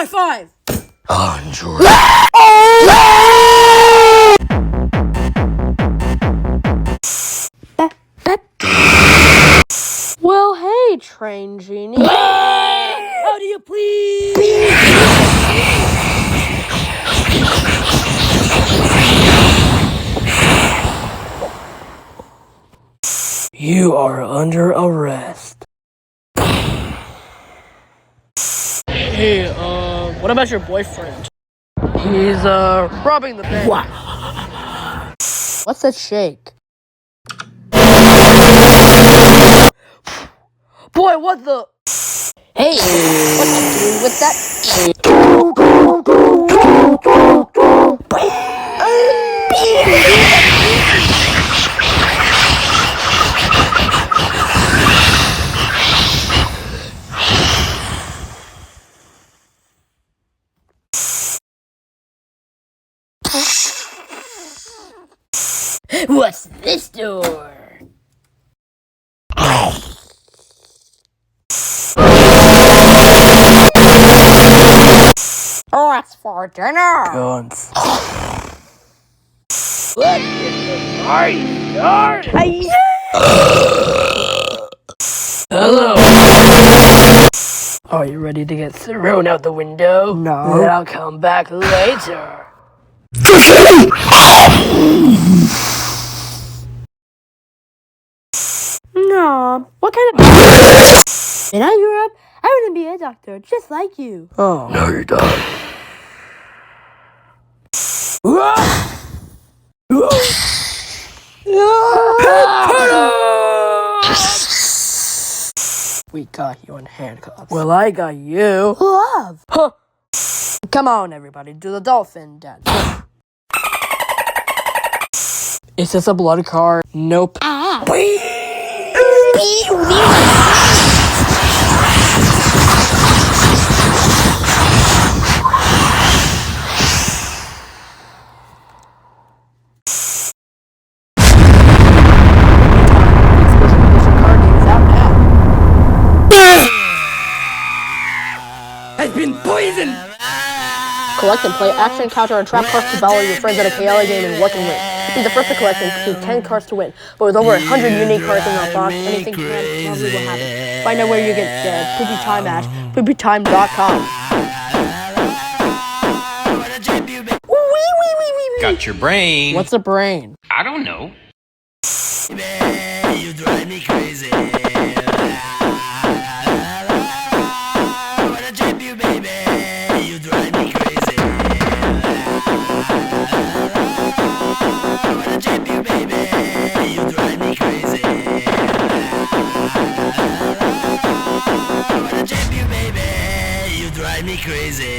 High five! Enjoy. Well, hey, train genie. How do you please? You are under arrest. Hey, what about your boyfriend? He's, robbing the bank. What? What's that shake? Boy, what the? Hey, what you doing with that? What's this door? What's for dinner? Guns. What is the party started? Hello. Are you ready to get thrown out the window? No. Then I'll come back later. No. What kind of... When I grew up, I want to be a doctor, just like you. Oh. No, you don't. We got you in handcuffs. Well, I got you. Love. Huh. Come on, everybody, do the dolphin dance. Is this a blood card? Nope. Ah. Has been poisoned. Collect and play action, counter, and trap cards to battle your friends at a chaotic game in Luck and Win. Be the first to collect and complete 10 cards to win. But with over 100 unique cards in the box, anything can probably will happen. Find out where you get poopy time at poopytime.com. Got your brain. What's a brain? I don't know. You drive me crazy. Wanna trip you, baby. You drive me crazy. Wanna trip you, baby. You drive me crazy. Wanna trip you, baby. You drive me crazy.